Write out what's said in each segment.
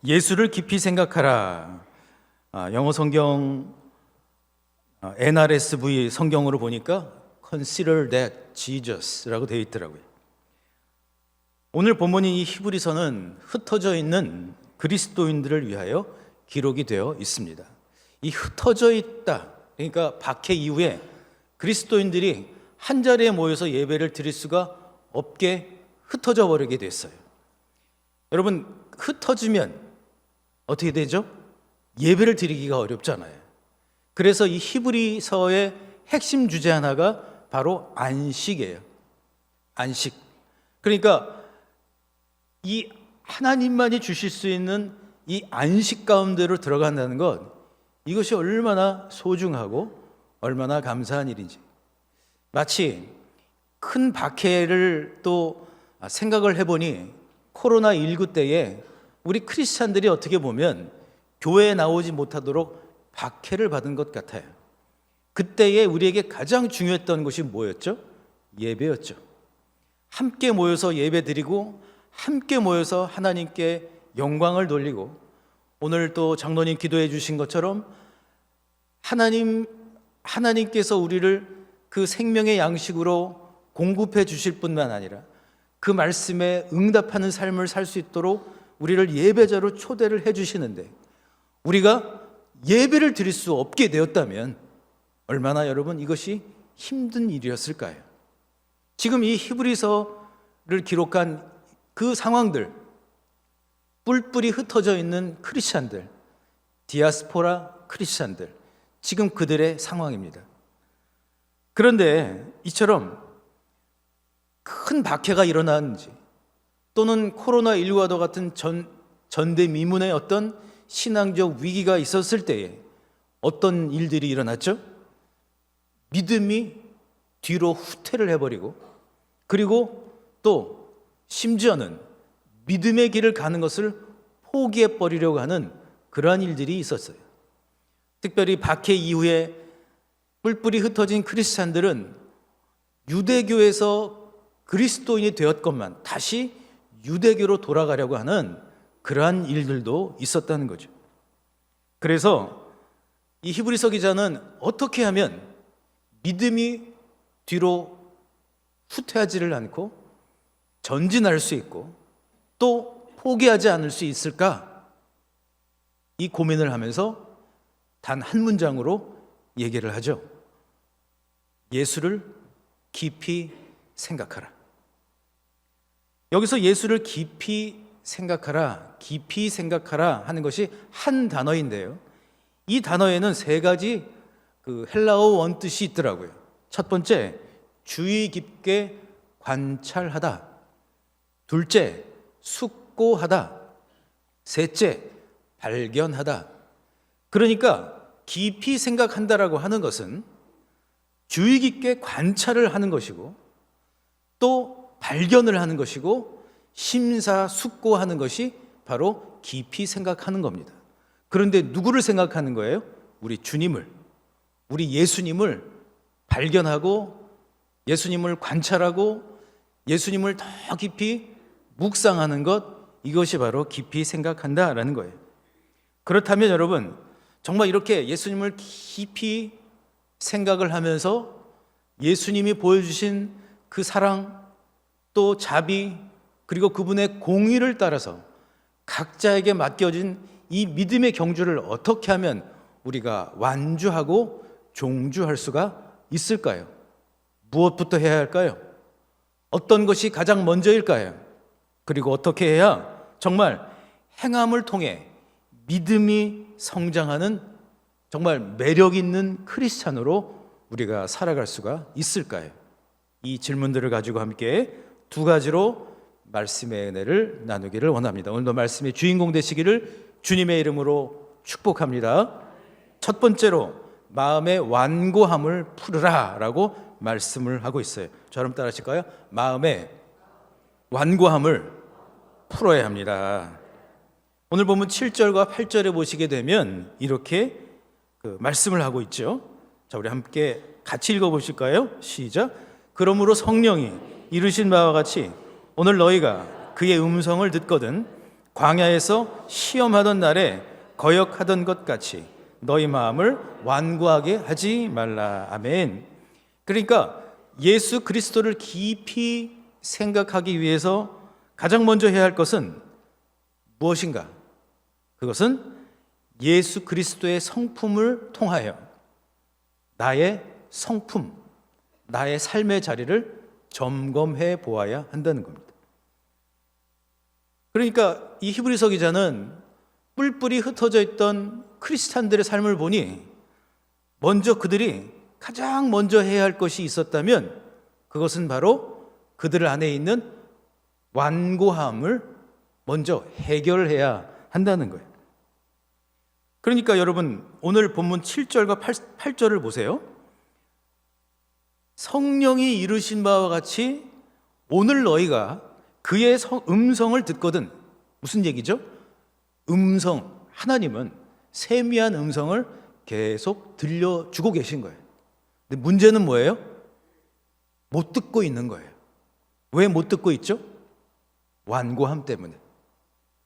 예수를 깊이 생각하라. 영어 성경 NRSV 성경으로 보니까 Consider that Jesus라고 되어 있더라고요. 오늘 본문인 이 히브리서는 흩어져 있는 그리스도인들을 위하여 기록이 되어 있습니다. 이 흩어져 있다, 그러니까 박해 이후에 그리스도인들이 한 자리에 모여서 예배를 드릴 수가 없게 흩어져 버리게 됐어요. 여러분, 흩어지면 어떻게 되죠? 예배를 드리기가 어렵잖아요. 그래서 이 히브리서의 핵심 주제 하나가 바로 안식이에요. 안식. 그러니까 이 하나님만이 주실 수 있는 이 안식 가운데로 들어간다는 것, 이것이 얼마나 소중하고 얼마나 감사한 일인지. 마치 큰 박해를 또 생각을 해보니 코로나19 때에 우리 크리스찬들이 어떻게 보면 교회에 나오지 못하도록 박해를 받은 것 같아요. 그때에 우리에게 가장 중요했던 것이 뭐였죠? 예배였죠. 함께 모여서 예배드리고 함께 모여서 하나님께 영광을 돌리고, 오늘 또 장로님 기도해 주신 것처럼 하나님께서 우리를 그 생명의 양식으로 공급해 주실 뿐만 아니라 그 말씀에 응답하는 삶을 살 수 있도록 우리를 예배자로 초대를 해 주시는데, 우리가 예배를 드릴 수 없게 되었다면 얼마나 여러분 이것이 힘든 일이었을까요? 지금 이 히브리서를 기록한 그 상황들, 뿔뿔이 흩어져 있는 크리스찬들, 디아스포라 크리스찬들, 지금 그들의 상황입니다. 그런데 이처럼 큰 박해가 일어나는지, 또는 코로나19와도 같은 전대미문의 어떤 신앙적 위기가 있었을 때에 어떤 일들이 일어났죠? 믿음이 뒤로 후퇴를 해버리고, 그리고 또 심지어는 믿음의 길을 가는 것을 포기해버리려고 하는 그러한 일들이 있었어요. 특별히 박해 이후에 뿔뿔이 흩어진 크리스찬들은 유대교에서 그리스도인이 되었건만 다시 유대교로 돌아가려고 하는 그러한 일들도 있었다는 거죠. 그래서 이 히브리서 기자는 어떻게 하면 믿음이 뒤로 후퇴하지를 않고 전진할 수 있고 또 포기하지 않을 수 있을까? 이 고민을 하면서 단 한 문장으로 얘기를 하죠. 예수를 깊이 생각하라. 여기서 예수를 깊이 생각하라 하는 것이 한 단어인데요, 이 단어에는 세 가지 헬라어 원뜻이 있더라고요. 첫 번째, 주의 깊게 관찰하다. 둘째, 숙고하다. 셋째, 발견하다. 그러니까 깊이 생각한다라고 하는 것은 주의 깊게 관찰을 하는 것이고, 또 발견을 하는 것이고, 심사숙고하는 것이 바로 깊이 생각하는 겁니다. 그런데 누구를 생각하는 거예요? 우리 주님을, 우리 예수님을 발견하고 예수님을 관찰하고 예수님을 더 깊이 묵상하는 것, 이것이 바로 깊이 생각한다라는 거예요. 그렇다면 여러분, 정말 이렇게 예수님을 깊이 생각을 하면서 예수님이 보여주신 그 사랑, 또 자비, 그리고 그분의 공의를 따라서 각자에게 맡겨진 이 믿음의 경주를 어떻게 하면 우리가 완주하고 종주할 수가 있을까요? 무엇부터 해야 할까요? 어떤 것이 가장 먼저일까요? 그리고 어떻게 해야 정말 행함을 통해 믿음이 성장하는 정말 매력 있는 크리스찬으로 우리가 살아갈 수가 있을까요? 이 질문들을 가지고 함께 두 가지로 말씀의 은혜를 나누기를 원합니다. 오늘도 말씀의 주인공 되시기를 주님의 이름으로 축복합니다. 첫 번째로, 마음의 완고함을 풀으라 라고 말씀을 하고 있어요. 저럼 따라 하실까요? 마음의 완고함을 풀어야 합니다. 오늘 보면 7절과 8절에 보시게 되면 이렇게 말씀을 하고 있죠. 자, 우리 함께 같이 읽어보실까요? 시작. 그러므로 성령이 이르신 바와 같이 오늘 너희가 그의 음성을 듣거든 광야에서 시험하던 날에 거역하던 것 같이 너희 마음을 완고하게 하지 말라. 아멘. 그러니까 예수 그리스도를 깊이 생각하기 위해서 가장 먼저 해야 할 것은 무엇인가? 그것은 예수 그리스도의 성품을 통하여 나의 성품, 나의 삶의 자리를 점검해 보아야 한다는 겁니다. 그러니까 이 히브리서 기자는 뿔뿔이 흩어져 있던 크리스찬들의 삶을 보니 먼저 그들이 가장 먼저 해야 할 것이 있었다면 그것은 바로 그들 안에 있는 완고함을 먼저 해결해야 한다는 거예요. 그러니까 여러분 오늘 본문 7절과 8절을 보세요. 성령이 이르신 바와 같이 오늘 너희가 그의 음성을 듣거든. 무슨 얘기죠? 음성, 하나님은 세미한 음성을 계속 들려주고 계신 거예요. 근데 문제는 뭐예요? 못 듣고 있는 거예요. 왜 못 듣고 있죠? 완고함 때문에.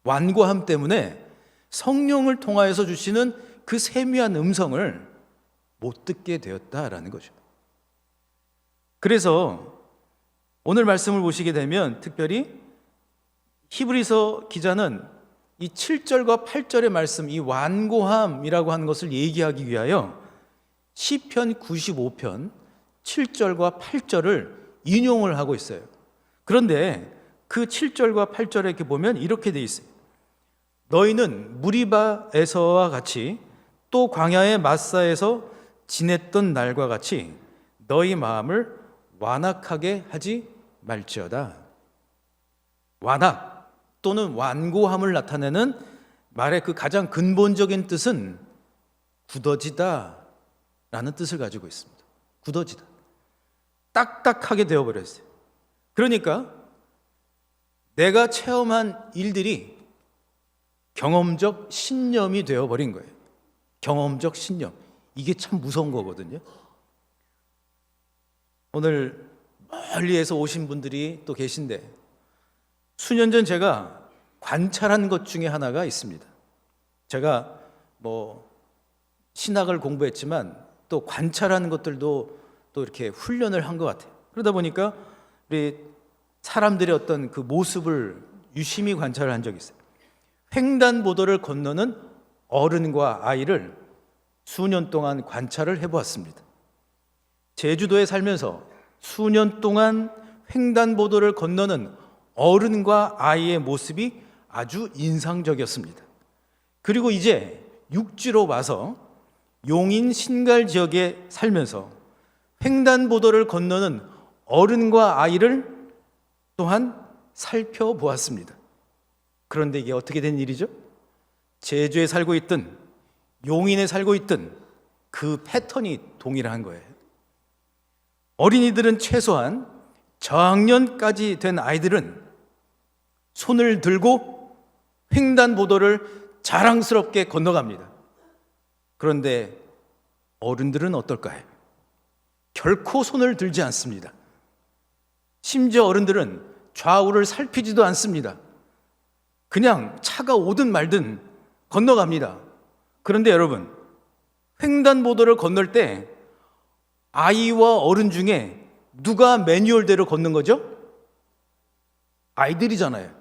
완고함 때문에 성령을 통하여서 주시는 그 세미한 음성을 못 듣게 되었다라는 거죠. 그래서 오늘 말씀을 보시게 되면 특별히 히브리서 기자는 이 7절과 8절의 말씀, 이 완고함이라고 하는 것을 얘기하기 위하여 시편 95편 7절과 8절을 인용을 하고 있어요. 그런데 그 7절과 8절에 이렇게 보면 이렇게 돼 있어요. 너희는 무리바에서와 같이 또 광야의 마사에서 지냈던 날과 같이 너희 마음을 완악하게 하지 말지어다. 완악 또는 완고함을 나타내는 말의 그 가장 근본적인 뜻은 굳어지다 라는 뜻을 가지고 있습니다. 굳어지다. 딱딱하게 되어버렸어요. 그러니까 내가 체험한 일들이 경험적 신념이 되어버린 거예요. 경험적 신념. 이게 참 무서운 거거든요. 오늘 멀리에서 오신 분들이 또 계신데 수년 전 제가 관찰한 것 중에 하나가 있습니다. 제가 신학을 공부했지만 또 관찰하는 것들도 또 이렇게 훈련을 한 것 같아요. 그러다 보니까 우리 사람들의 어떤 그 모습을 유심히 관찰을 한 적이 있어요. 횡단보도를 건너는 어른과 아이를 수년 동안 관찰을 해보았습니다. 제주도에 살면서 수년 동안 횡단보도를 건너는 어른과 아이의 모습이 아주 인상적이었습니다. 그리고 이제 육지로 와서 용인 신갈 지역에 살면서 횡단보도를 건너는 어른과 아이를 또한 살펴보았습니다. 그런데 이게 어떻게 된 일이죠? 제주에 살고 있든 용인에 살고 있든 그 패턴이 동일한 거예요. 어린이들은 최소한 저학년까지 된 아이들은 손을 들고 횡단보도를 자랑스럽게 건너갑니다. 그런데 어른들은 어떨까요? 결코 손을 들지 않습니다. 심지어 어른들은 좌우를 살피지도 않습니다. 그냥 차가 오든 말든 건너갑니다. 그런데 여러분, 횡단보도를 건널 때 아이와 어른 중에 누가 매뉴얼대로 걷는 거죠? 아이들이잖아요.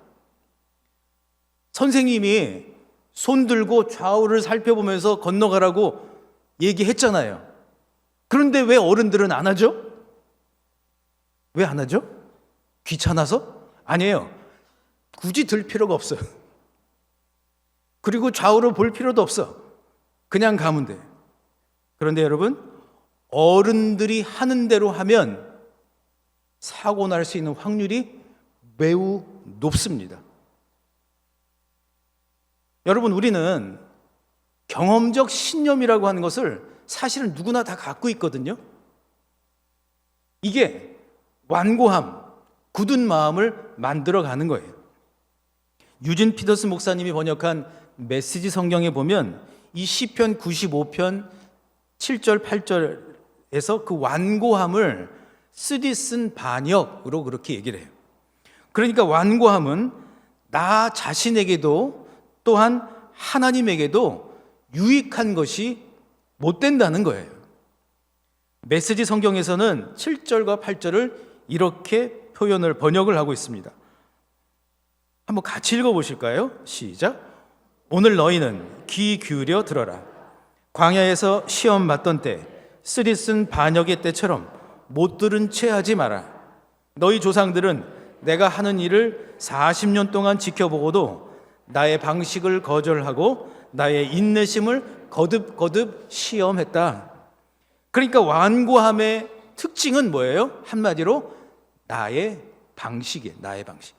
선생님이 손 들고 좌우를 살펴보면서 건너가라고 얘기했잖아요. 그런데 왜 어른들은 안 하죠? 왜 안 하죠? 귀찮아서? 아니에요. 굳이 들 필요가 없어요. 그리고 좌우를 볼 필요도 없어. 그냥 가면 돼. 그런데 여러분, 어른들이 하는 대로 하면 사고 날 수 있는 확률이 매우 높습니다. 여러분, 우리는 경험적 신념이라고 하는 것을 사실은 누구나 다 갖고 있거든요. 이게 완고함, 굳은 마음을 만들어가는 거예요. 유진 피터스 목사님이 번역한 메시지 성경에 보면 이 시편 95편 7절 8절에서 그 완고함을 쓰디쓴 반역으로 그렇게 얘기를 해요. 그러니까 완고함은 나 자신에게도 또한 하나님에게도 유익한 것이 못 된다는 거예요. 메시지 성경에서는 7절과 8절을 이렇게 번역을 하고 있습니다. 한번 같이 읽어보실까요? 시작. 오늘 너희는 귀 기울여 들어라. 광야에서 시험 받던 때 쓰리쓴 반역의 때처럼 못 들은 채 하지 마라. 너희 조상들은 내가 하는 일을 40년 동안 지켜보고도 나의 방식을 거절하고 나의 인내심을 거듭거듭 시험했다. 그러니까 완고함의 특징은 뭐예요? 한마디로 나의 방식이에요. 나의 방식.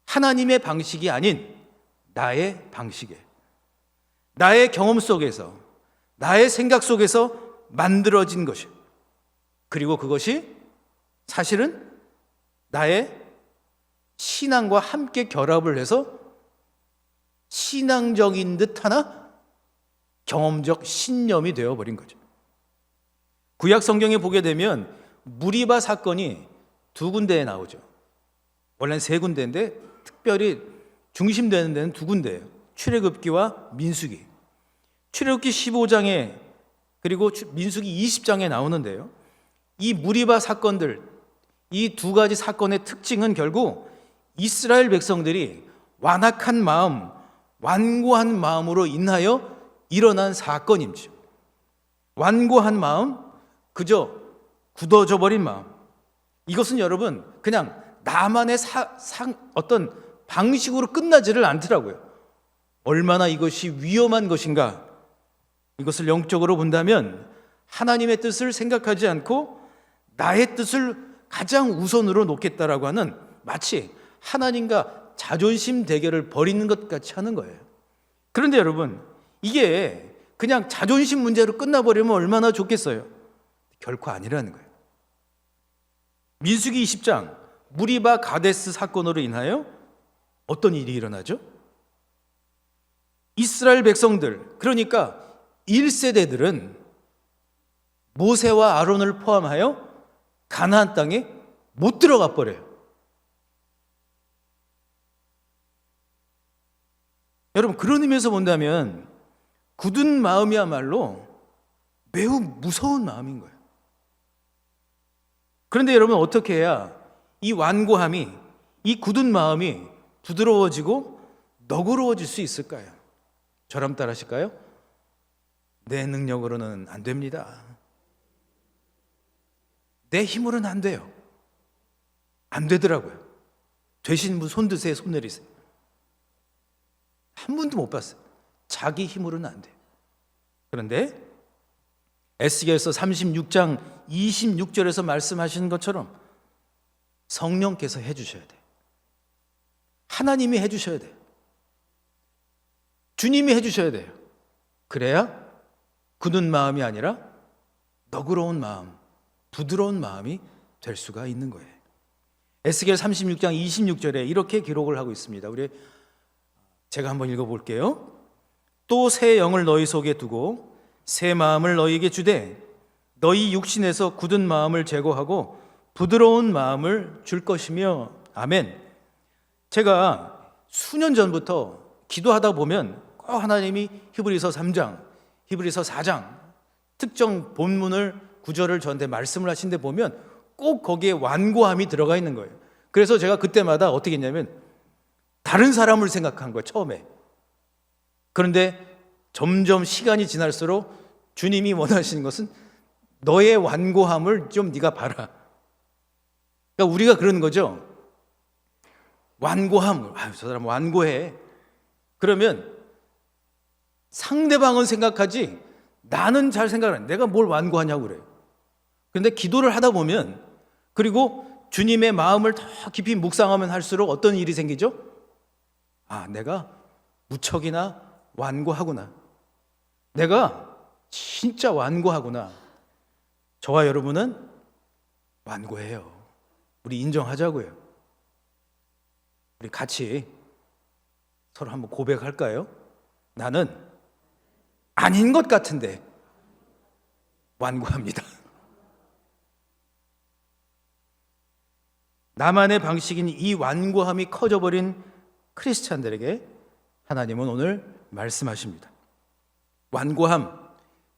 하나님의 방식이 아닌 나의 방식이에요. 나의 경험 속에서, 나의 생각 속에서 만들어진 것이에요. 그리고 그것이 사실은 나의 신앙과 함께 결합을 해서 신앙적인 듯 하나 경험적 신념이 되어버린 거죠. 구약 성경에 보게 되면 무리바 사건이 두 군데에 나오죠. 원래는 세 군데인데 특별히 중심되는 데는 두 군데예요. 출애굽기와 민수기. 출애굽기 15장에 그리고 민수기 20장에 나오는데요. 이 무리바 사건들, 이 두 가지 사건의 특징은 결국 이스라엘 백성들이 완악한 마음, 완고한 마음으로 인하여 일어난 사건임죠. 완고한 마음, 그저 굳어져 버린 마음. 이것은 여러분 그냥 나만의 어떤 방식으로 끝나지를 않더라고요. 얼마나 이것이 위험한 것인가. 이것을 영적으로 본다면 하나님의 뜻을 생각하지 않고 나의 뜻을 가장 우선으로 놓겠다라고 하는 마치 하나님과 자존심 대결을 벌이는 것 같이 하는 거예요. 그런데 여러분, 이게 그냥 자존심 문제로 끝나버리면 얼마나 좋겠어요? 결코 아니라는 거예요. 민수기 20장 무리바 가데스 사건으로 인하여 어떤 일이 일어나죠? 이스라엘 백성들, 그러니까 1세대들은 모세와 아론을 포함하여 가나안 땅에 못 들어가 버려요. 여러분, 그런 의미에서 본다면 굳은 마음이야말로 매우 무서운 마음인 거예요. 그런데 여러분, 어떻게 해야 이 완고함이, 이 굳은 마음이 부드러워지고 너그러워질 수 있을까요? 저랑 따라하실까요? 내 능력으로는 안 됩니다. 내 힘으로는 안 돼요. 안 되더라고요. 되신 분 손 드세요, 손 내리세요. 한 분도 못 봤어요. 자기 힘으로는 안 돼요. 그런데 에스겔서 36장 26절에서 말씀하시는 것처럼 성령께서 해주셔야 돼요. 하나님이 해주셔야 돼요. 주님이 해주셔야 돼요. 그래야 굳은 마음이 아니라 너그러운 마음, 부드러운 마음이 될 수가 있는 거예요. 에스겔 36장 26절에 이렇게 기록을 하고 있습니다. 제가 한번 읽어볼게요. 또 새 영을 너희 속에 두고 새 마음을 너희에게 주되 너희 육신에서 굳은 마음을 제거하고 부드러운 마음을 줄 것이며. 아멘. 제가 수년 전부터 기도하다 보면 꼭 하나님이 히브리서 3장, 히브리서 4장 특정 본문을 구절을 저한테 말씀을 하신데 보면 꼭 거기에 완고함이 들어가 있는 거예요. 그래서 제가 그때마다 어떻게 했냐면 다른 사람을 생각한 거예요, 처음에. 그런데 점점 시간이 지날수록 주님이 원하시는 것은 너의 완고함을 좀 네가 봐라. 그러니까 우리가 그러는 거죠. 완고함, 저 사람 완고해. 그러면 상대방은 생각하지 나는 잘 생각을 안 해. 내가 뭘 완고하냐고 그래요. 그런데 기도를 하다 보면, 그리고 주님의 마음을 더 깊이 묵상하면 할수록 어떤 일이 생기죠? 내가 무척이나 완고하구나. 내가 진짜 완고하구나. 저와 여러분은 완고해요. 우리 인정하자고요. 우리 같이 서로 한번 고백할까요? 나는 아닌 것 같은데 완고합니다. 나만의 방식인 이 완고함이 커져버린 크리스찬들에게 하나님은 오늘 말씀하십니다. 완고함,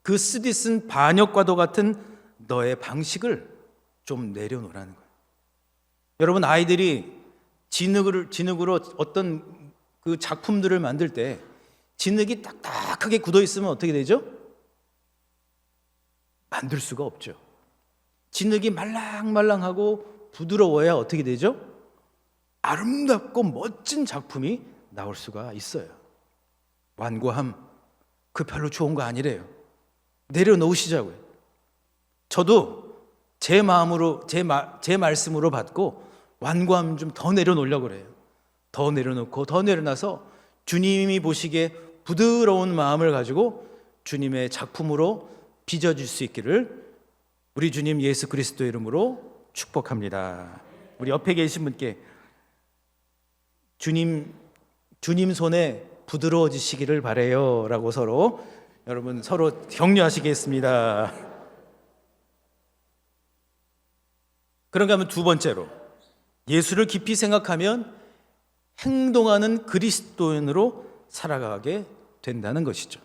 그 쓰디쓴 반역과도 같은 너의 방식을 좀 내려놓으라는 거예요. 여러분, 아이들이 진흙으로 어떤 그 작품들을 만들 때 진흙이 딱딱하게 굳어 있으면 어떻게 되죠? 만들 수가 없죠. 진흙이 말랑말랑하고 부드러워야 어떻게 되죠? 아름답고 멋진 작품이 나올 수가 있어요. 완고함, 그 별로 좋은 거 아니래요. 내려놓으시자고요. 저도 제 마음으로 제 말씀으로 받고 완고함 좀 더 내려놓으려고 그래요. 더 내려놓고 더 내려놔서 주님이 보시기에 부드러운 마음을 가지고 주님의 작품으로 빚어질 수 있기를 우리 주님 예수 그리스도의 이름으로 축복합니다. 우리 옆에 계신 분께 주님 손에 부드러워지시기를 바래요 라고 여러분 서로 격려하시겠습니다. 그런가 하면 두 번째로, 예수를 깊이 생각하면 행동하는 그리스도인으로 살아가게 된다는 것이죠.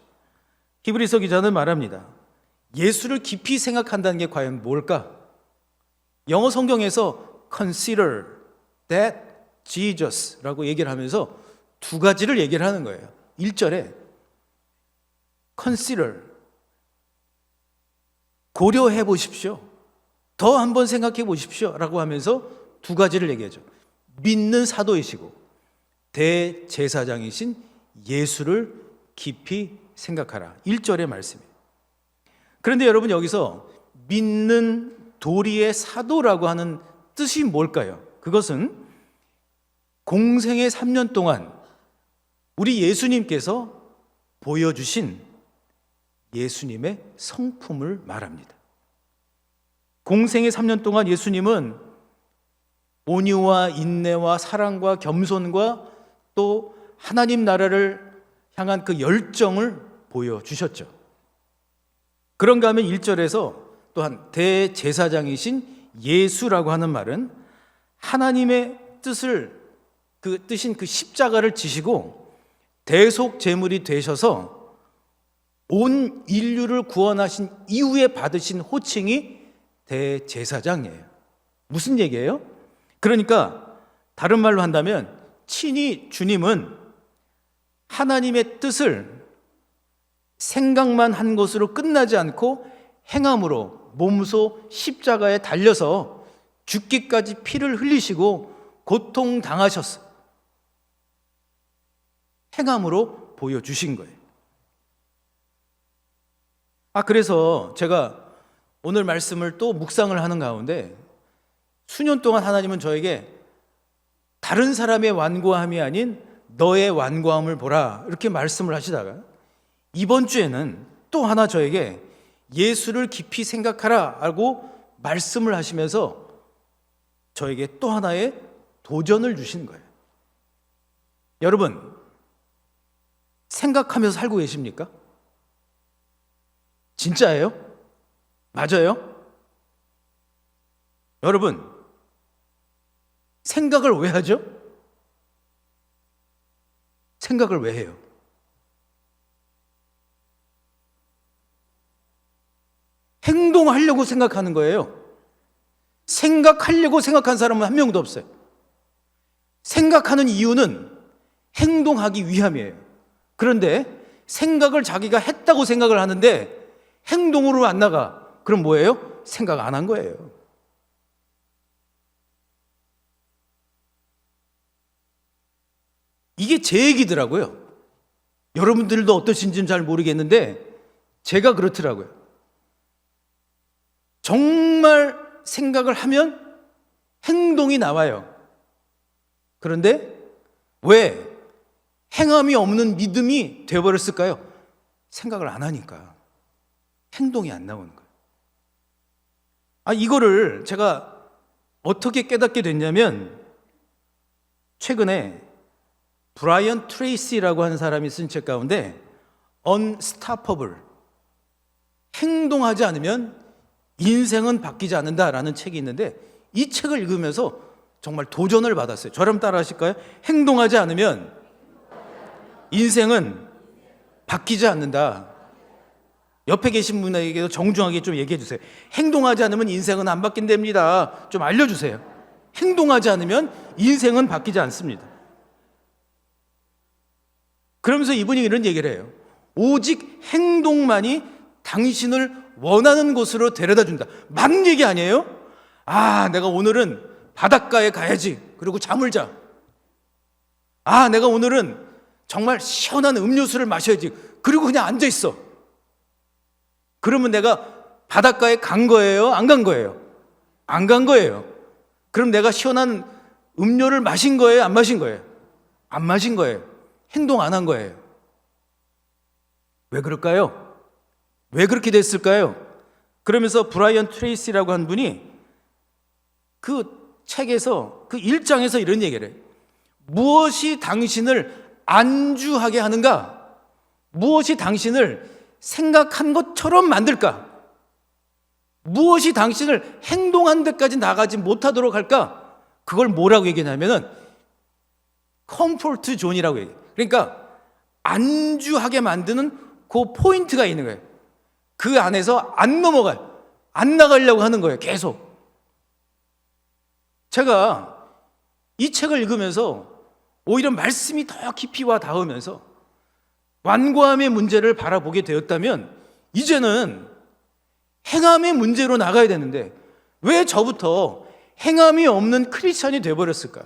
히브리서 기자는 말합니다. 예수를 깊이 생각한다는 게 과연 뭘까? 영어 성경에서 consider that Jesus라고 얘기를 하면서 두 가지를 얘기를 하는 거예요. 1절에 consider, 고려해 보십시오. 더 한번 생각해 보십시오 라고 하면서 두 가지를 얘기하죠. 믿는 사도이시고 대제사장이신 예수를 깊이 생각하라. 1절의 말씀이에요. 그런데 여러분, 여기서 믿는 도리의 사도라고 하는 뜻이 뭘까요? 그것은 공생의 3년 동안 우리 예수님께서 보여주신 예수님의 성품을 말합니다. 공생의 3년 동안 예수님은 온유와 인내와 사랑과 겸손과 또 하나님 나라를 향한 그 열정을 보여주셨죠. 그런가 하면 1절에서 또한 대제사장이신 예수라고 하는 말은 하나님의 뜻인 그 십자가를 지시고 대속 제물이 되셔서 온 인류를 구원하신 이후에 받으신 호칭이 대제사장이에요. 무슨 얘기예요? 그러니까 다른 말로 한다면 친히 주님은 하나님의 뜻을 생각만 한 것으로 끝나지 않고 행함으로 몸소 십자가에 달려서 죽기까지 피를 흘리시고 고통당하셨어요. 행함으로 보여주신 거예요. 그래서 제가 오늘 말씀을 또 묵상을 하는 가운데 수년 동안 하나님은 저에게 다른 사람의 완고함이 아닌 너의 완고함을 보라 이렇게 말씀을 하시다가 이번 주에는 또 하나 저에게 예수를 깊이 생각하라 라고 말씀을 하시면서 저에게 또 하나의 도전을 주신 거예요. 여러분, 생각하면서 살고 계십니까? 진짜예요? 맞아요? 여러분, 생각을 왜 하죠? 생각을 왜 해요? 행동하려고 생각하는 거예요. 생각하려고 생각한 사람은 한 명도 없어요. 생각하는 이유는 행동하기 위함이에요. 그런데 생각을 자기가 했다고 생각을 하는데 행동으로 안 나가. 그럼 뭐예요? 생각 안 한 거예요. 이게 제 얘기더라고요. 여러분들도 어떠신지는 잘 모르겠는데 제가 그렇더라고요. 정말 생각을 하면 행동이 나와요. 그런데 왜 행함이 없는 믿음이 되어버렸을까요? 생각을 안 하니까 행동이 안 나오는 거예요. 이거를 제가 어떻게 깨닫게 됐냐면 최근에 브라이언 트레이시라고 하는 사람이 쓴 책 가운데 Unstoppable, 행동하지 않으면 인생은 바뀌지 않는다라는 책이 있는데 이 책을 읽으면서 정말 도전을 받았어요. 저랑 따라 하실까요? 행동하지 않으면 인생은 바뀌지 않는다. 옆에 계신 분에게도 정중하게 좀 얘기해 주세요. 행동하지 않으면 인생은 안 바뀐답니다. 좀 알려주세요. 행동하지 않으면 인생은 바뀌지 않습니다. 그러면서 이분이 이런 얘기를 해요. 오직 행동만이 당신을 원하는 곳으로 데려다 준다. 맞는 얘기 아니에요? 내가 오늘은 바닷가에 가야지. 그리고 잠을 자. 내가 오늘은 정말 시원한 음료수를 마셔야지. 그리고 그냥 앉아 있어. 그러면 내가 바닷가에 간 거예요? 안 간 거예요? 안 간 거예요. 그럼 내가 시원한 음료를 마신 거예요? 안 마신 거예요? 안 마신 거예요. 행동 안 한 거예요. 왜 그럴까요? 왜 그렇게 됐을까요? 그러면서 브라이언 트레이시라고 한 분이 그 책에서, 그 1장에서 이런 얘기를 해요. 무엇이 당신을 안주하게 하는가? 무엇이 당신을 생각한 것처럼 만들까? 무엇이 당신을 행동한 데까지 나가지 못하도록 할까? 그걸 뭐라고 얘기하냐면은 컴포트 존이라고 얘기해요. 그러니까 안주하게 만드는 그 포인트가 있는 거예요. 그 안에서 안 넘어가요. 안 나가려고 하는 거예요. 계속. 제가 이 책을 읽으면서 오히려 말씀이 더 깊이 와 닿으면서 완고함의 문제를 바라보게 되었다면 이제는 행함의 문제로 나가야 되는데 왜 저부터 행함이 없는 크리스찬이 되어버렸을까?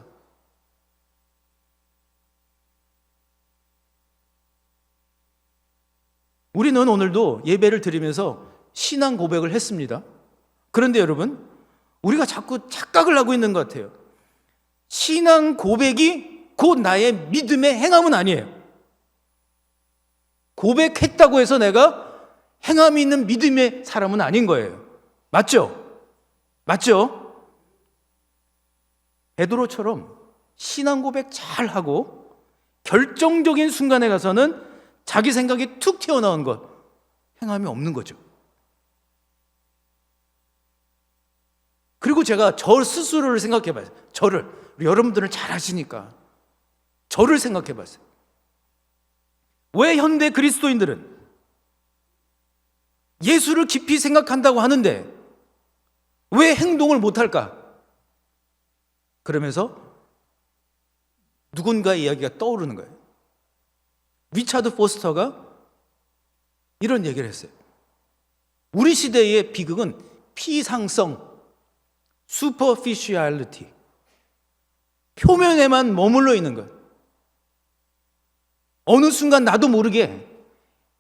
우리는 오늘도 예배를 드리면서 신앙 고백을 했습니다. 그런데 여러분, 우리가 자꾸 착각을 하고 있는 것 같아요. 신앙 고백이 곧 나의 믿음의 행함은 아니에요. 고백했다고 해서 내가 행함이 있는 믿음의 사람은 아닌 거예요. 맞죠? 맞죠? 베드로처럼 신앙 고백 잘 하고 결정적인 순간에 가서는 자기 생각이 툭 튀어나온 것, 행함이 없는 거죠. 그리고 제가 저 스스로를 생각해 봤어요. 저를, 여러분들은 잘 아시니까 저를 생각해 봤어요. 왜 현대 그리스도인들은 예수를 깊이 생각한다고 하는데 왜 행동을 못할까? 그러면서 누군가의 이야기가 떠오르는 거예요. 리차드 포스터가 이런 얘기를 했어요. 우리 시대의 비극은 피상성, superficiality, 표면에만 머물러 있는 것. 어느 순간 나도 모르게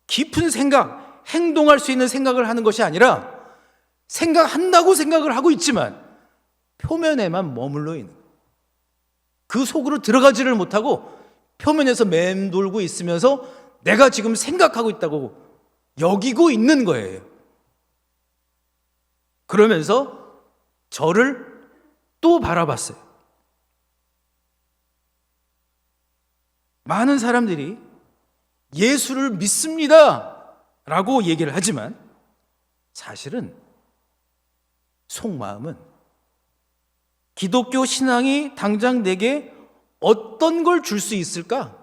깊은 생각, 행동할 수 있는 생각을 하는 것이 아니라 생각한다고 생각을 하고 있지만 표면에만 머물러 있는 것. 그 속으로 들어가지를 못하고 표면에서 맴돌고 있으면서 내가 지금 생각하고 있다고 여기고 있는 거예요. 그러면서 저를 또 바라봤어요. 많은 사람들이 예수를 믿습니다 라고 얘기를 하지만 사실은 속마음은 기독교 신앙이 당장 내게 어떤 걸 줄 수 있을까?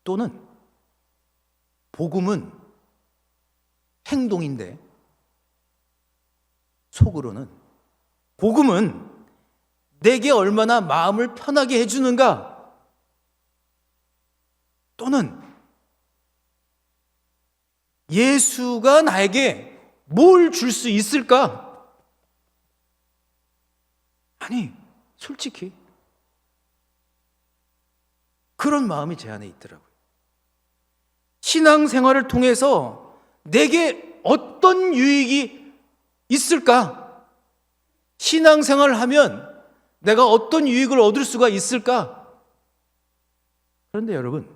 또는 복음은 행동인데 속으로는 복음은 내게 얼마나 마음을 편하게 해주는가? 또는 예수가 나에게 뭘 줄 수 있을까? 아니, 솔직히 그런 마음이 제 안에 있더라고요. 신앙생활을 통해서 내게 어떤 유익이 있을까? 신앙생활을 하면 내가 어떤 유익을 얻을 수가 있을까? 그런데 여러분,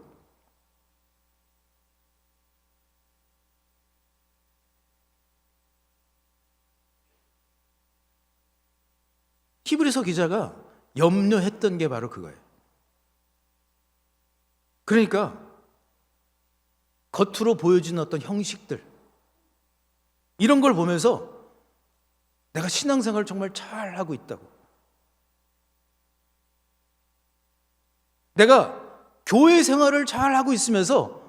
히브리서 기자가 염려했던 게 바로 그거예요. 그러니까 겉으로 보여지는 어떤 형식들, 이런 걸 보면서 내가 신앙생활을 정말 잘하고 있다고, 내가 교회 생활을 잘하고 있으면서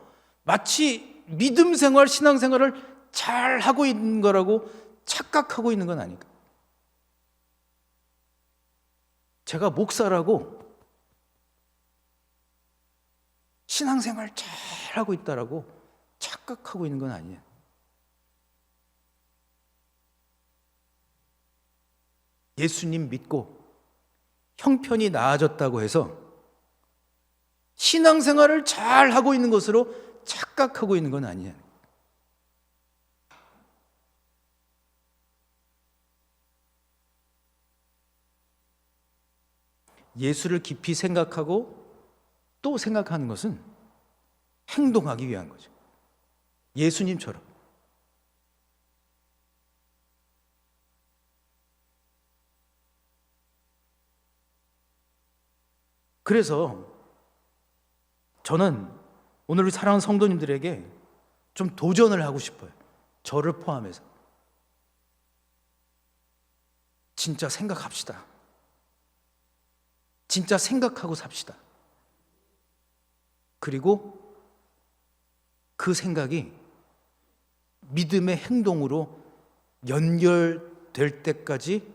마치 믿음 생활, 신앙 생활을 잘하고 있는 거라고 착각하고 있는 건 아닐까? 제가 목사라고 신앙생활 잘하고 있다라고 착각하고 있는 건 아니에요. 예수님 믿고 형편이 나아졌다고 해서 신앙생활을 잘하고 있는 것으로 착각하고 있는 건 아니에요. 예수를 깊이 생각하고 또 생각하는 것은 행동하기 위한 거죠. 예수님처럼. 그래서 저는 오늘 우리 사랑하는 성도님들에게 좀 도전을 하고 싶어요. 저를 포함해서. 진짜 생각합시다. 진짜 생각하고 삽시다. 그리고 그 생각이 믿음의 행동으로 연결될 때까지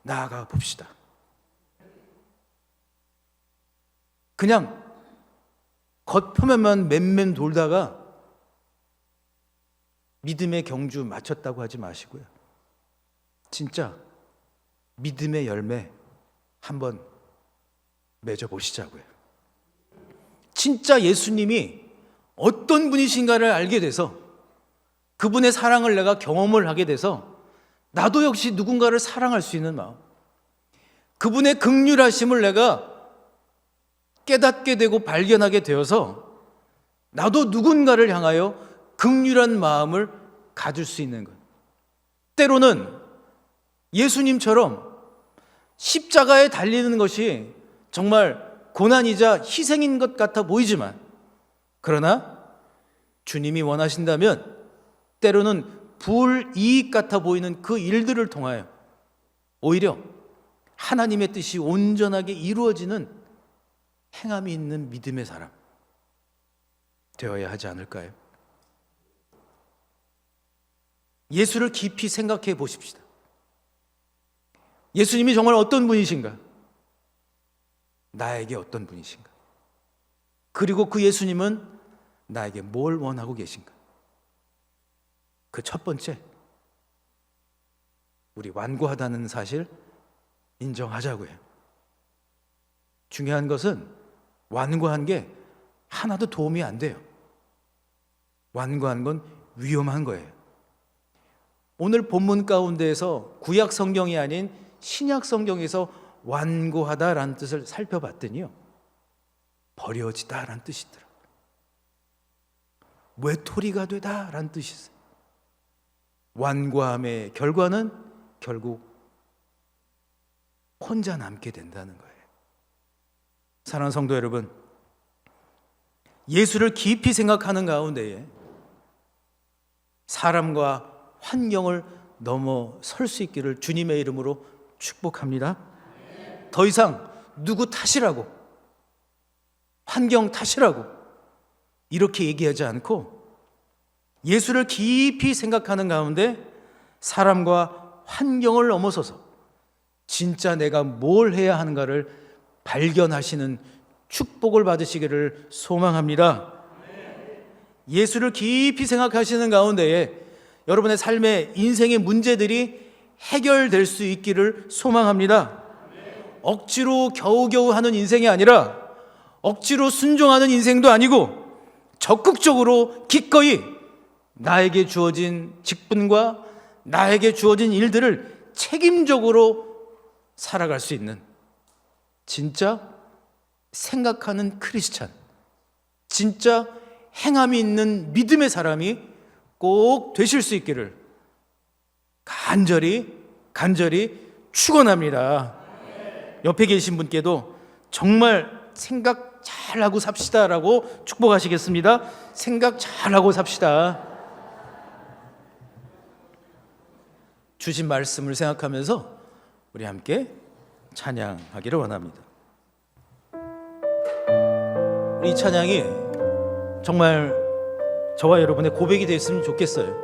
나아가 봅시다. 그냥 겉표면만 맴맴 돌다가 믿음의 경주 마쳤다고 하지 마시고요. 진짜 믿음의 열매 한번 맺어보시자고요. 진짜 예수님이 어떤 분이신가를 알게 돼서 그분의 사랑을 내가 경험을 하게 돼서 나도 역시 누군가를 사랑할 수 있는 마음, 그분의 긍휼하심을 내가 깨닫게 되고 발견하게 되어서 나도 누군가를 향하여 긍휼한 마음을 가질 수 있는 것. 때로는 예수님처럼 십자가에 달리는 것이 정말 고난이자 희생인 것 같아 보이지만, 그러나 주님이 원하신다면 때로는 불이익 같아 보이는 그 일들을 통하여 오히려 하나님의 뜻이 온전하게 이루어지는 행함이 있는 믿음의 사람 되어야 하지 않을까요? 예수를 깊이 생각해 보십시다. 예수님이 정말 어떤 분이신가? 나에게 어떤 분이신가? 그리고 그 예수님은 나에게 뭘 원하고 계신가? 그 첫 번째, 우리 완고하다는 사실 인정하자고요. 중요한 것은 완고한 게 하나도 도움이 안 돼요. 완고한 건 위험한 거예요. 오늘 본문 가운데에서 구약 성경이 아닌 신약 성경에서 완고하다라는 뜻을 살펴봤더니요, 버려지다라는 뜻이 있더라고요. 외톨이가 되다라는 뜻이 있어요. 완고함의 결과는 결국 혼자 남게 된다는 거예요. 사랑하는 성도 여러분, 예수를 깊이 생각하는 가운데에 사람과 환경을 넘어설 수 있기를 주님의 이름으로 축복합니다. 더 이상 누구 탓이라고, 환경 탓이라고 이렇게 얘기하지 않고 예수를 깊이 생각하는 가운데 사람과 환경을 넘어서서 진짜 내가 뭘 해야 하는가를 발견하시는 축복을 받으시기를 소망합니다. 예수를 깊이 생각하시는 가운데에 여러분의 삶의 인생의 문제들이 해결될 수 있기를 소망합니다. 억지로 겨우겨우 하는 인생이 아니라 억지로 순종하는 인생도 아니고 적극적으로 기꺼이 나에게 주어진 직분과 나에게 주어진 일들을 책임적으로 살아갈 수 있는 진짜 생각하는 크리스찬, 진짜 행함이 있는 믿음의 사람이 꼭 되실 수 있기를 간절히 축원합니다. 옆에 계신 분께도 정말 생각 잘하고 삽시다라고 축복하시겠습니다. 생각 잘하고 삽시다. 주신 말씀을 생각하면서 우리 함께 찬양하기를 원합니다. 이 찬양이 정말 저와 여러분의 고백이 됐으면 좋겠어요.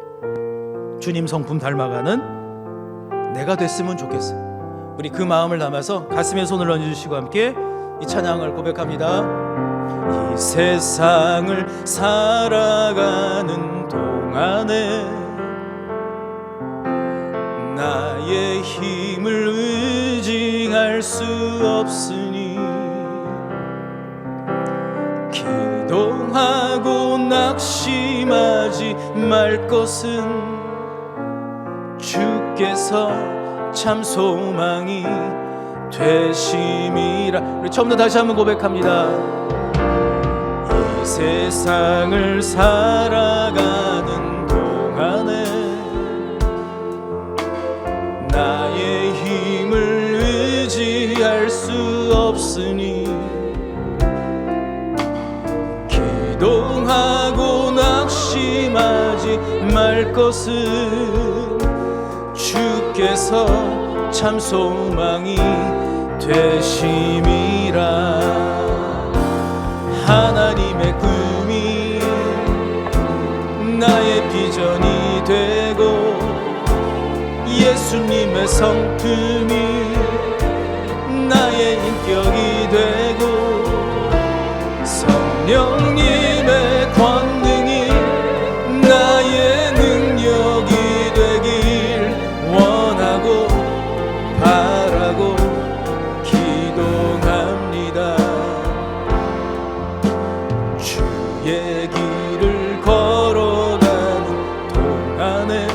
주님 성품 닮아가는 내가 됐으면 좋겠어요. 우리 그 마음을 담아서 가슴에 손을 얹어주시고 함께 이 찬양을 고백합니다. 이 세상을 살아가는 동안에 나의 힘을 의지할 수 없으니 기도하고 낙심하지 말 것은 주께서 참 소망이 되심이라. 우리 처음부터 다시 한번 고백합니다. 이 세상을 살아가는 동안에 나의 힘을 의지할 수 없으니 기도하고 낙심하지 말 것은 주께서 참 소망이 되심이라. 하나님의 꿈이 나의 비전이 되고 예수님의 성품이 나의 인격이 되고 성령님의 권능이 나의 능력이 되길 원하고 바라고 기도합니다. 주의 길을 걸어가는 동안에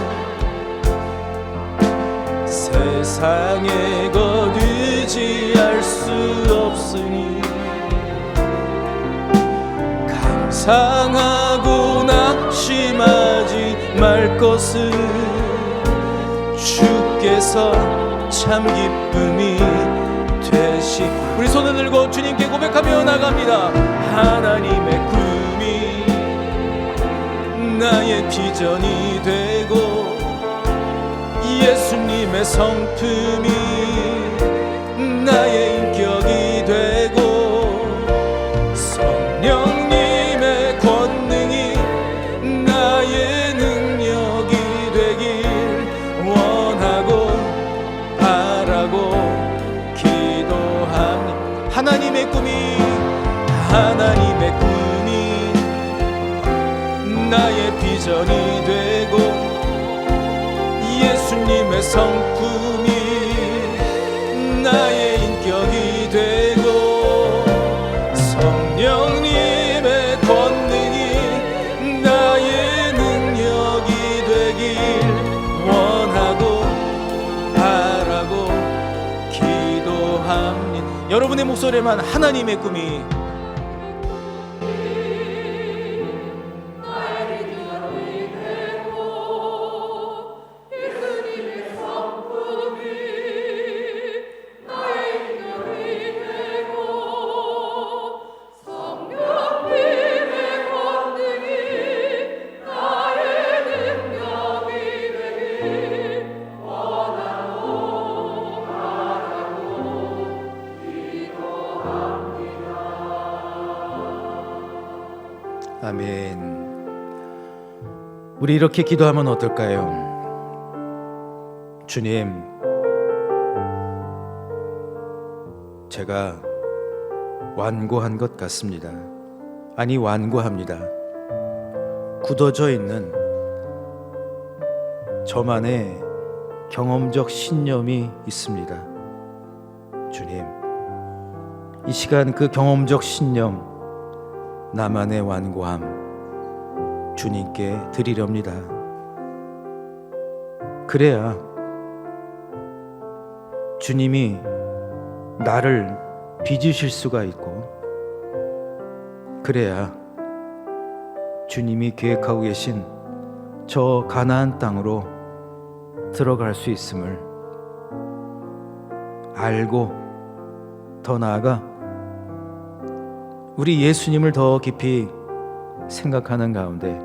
세상의 것 의지할 수 없으니 감상하고 낙심하지 말 것은 주께서 참 기쁨이 되시. 우리 손을 들고 주님께 고백하며 나갑니다. 하나님의 꿈이 나의 비전이 되고 예수님의 성품이 나의 인격이 되고 성령님의 권능이 나의 능력이 되길 원하고 바라고 기도합니다. 하나님의 꿈이 나의 비전이 되고 예수님의 성품이 나의 인격이 되고 성령님의 권능이 나의 능력이 되길 원하고 바라고 기도합니다. 여러분의 목소리에만 하나님의 꿈이 아멘. 우리 이렇게 기도하면 어떨까요? 주님, 제가 완고한 것 같습니다. 아니, 완고합니다. 굳어져 있는 저만의 경험적 신념이 있습니다. 주님, 이 시간 그 경험적 신념, 나만의 완고함 주님께 드리렵니다. 그래야 주님이 나를 빚으실 수가 있고, 그래야 주님이 계획하고 계신 저 가나안 땅으로 들어갈 수 있음을 알고, 더 나아가 우리 예수님을 더 깊이 생각하는 가운데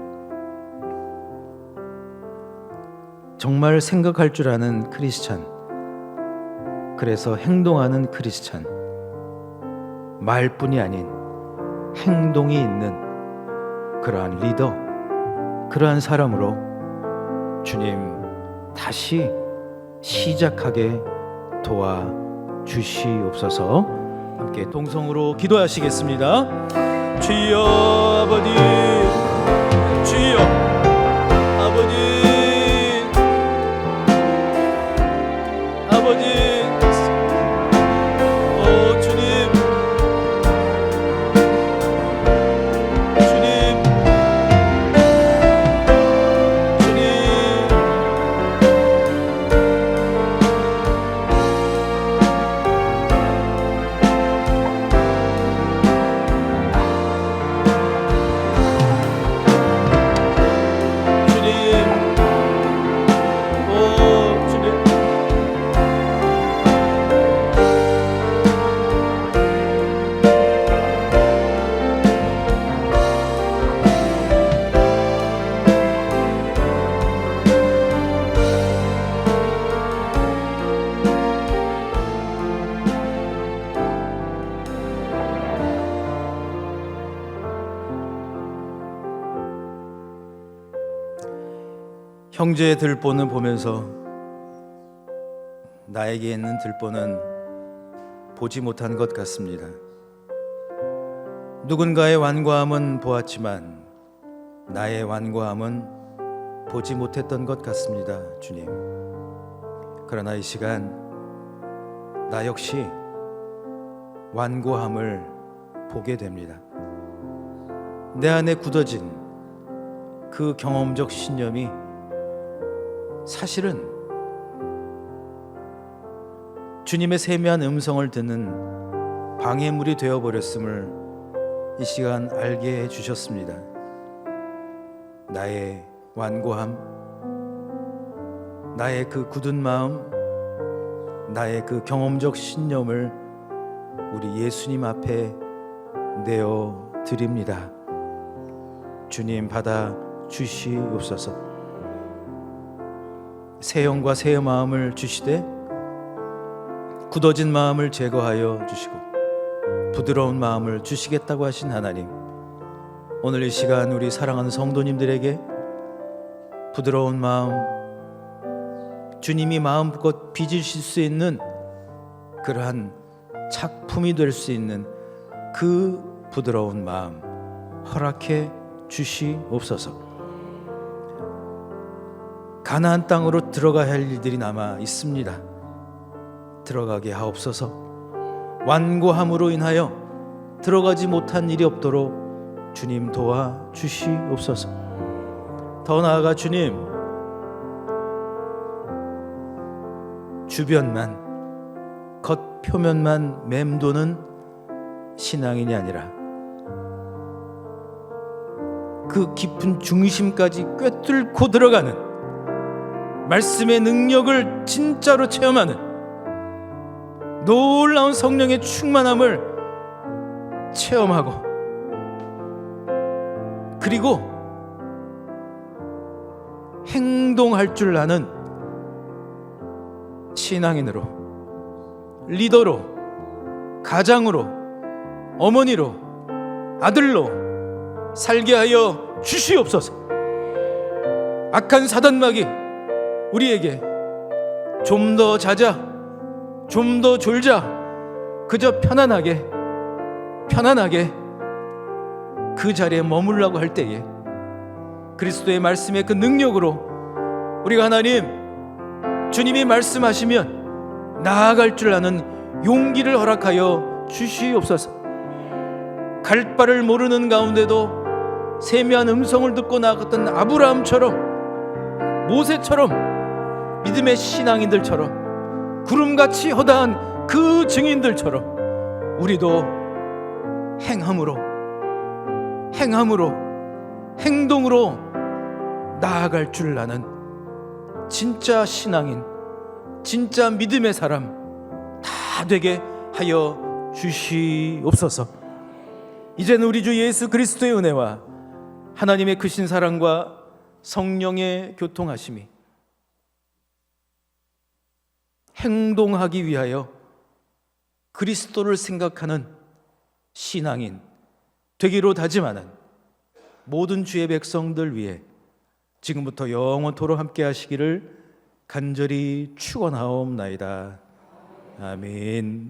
정말 생각할 줄 아는 크리스찬, 그래서 행동하는 크리스찬, 말뿐이 아닌 행동이 있는 그러한 리더, 그러한 사람으로 주님 다시 시작하게 도와주시옵소서. 함께 동성으로 기도하시겠습니다. 주여 아버지, 주여 아버지, 아버지, 주님, 주님, 주님, 형제의 들보는 보면서 나에게 있는 들보는 보지 못한 것 같습니다. 누군가의 완고함은 보았지만 나의 완고함은 보지 못했던 것 같습니다. 주님, 그러나 이 시간 나 역시 완고함을 보게 됩니다. 내 안에 굳어진 그 경험적 신념이 사실은 주님의 세미한 음성을 듣는 방해물이 되어버렸음을 이 시간 알게 해주셨습니다. 나의 완고함, 나의 그 굳은 마음, 나의 그 경험적 신념을 우리 예수님 앞에 내어 드립니다. 주님 받아 주시옵소서. 새 영과 새 마음을 주시되 굳어진 마음을 제거하여 주시고 부드러운 마음을 주시겠다고 하신 하나님, 오늘 이 시간 우리 사랑하는 성도님들에게 부드러운 마음, 주님이 마음껏 빚으실 수 있는 그러한 작품이 될 수 있는 그 부드러운 마음 허락해 주시옵소서. 가나안 땅으로 들어가야 할 일들이 남아 있습니다. 들어가게 하옵소서. 완고함으로 인하여 들어가지 못한 일이 없도록 주님 도와 주시옵소서. 더 나아가 주님, 주변만, 겉표면만 맴도는 신앙인이 아니라 그 깊은 중심까지 꿰뚫고 들어가는 말씀의 능력을 진짜로 체험하는 놀라운 성령의 충만함을 체험하고, 그리고 행동할 줄 아는 신앙인으로, 리더로, 가장으로, 어머니로, 아들로 살게 하여 주시옵소서. 악한 사단마귀 우리에게 좀 더 자자, 좀 더 졸자, 그저 편안하게 그 자리에 머물라고 할 때에 그리스도의 말씀의 그 능력으로 우리가 하나님, 주님이 말씀하시면 나아갈 줄 아는 용기를 허락하여 주시옵소서. 갈 바를 모르는 가운데도 세미한 음성을 듣고 나갔던 아브라함처럼, 모세처럼, 믿음의 신앙인들처럼, 구름같이 허다한 그 증인들처럼 우리도 행함으로, 행동으로 나아갈 줄 아는 진짜 신앙인, 진짜 믿음의 사람 다 되게 하여 주시옵소서. 이제는 우리 주 예수 그리스도의 은혜와 하나님의 크신 사랑과 성령의 교통하심이 행동하기 위하여 그리스도를 생각하는 신앙인 되기로 다짐하는 모든 주의 백성들 위해 지금부터 영원토록 함께 하시기를 간절히 축원하옵나이다. 아멘.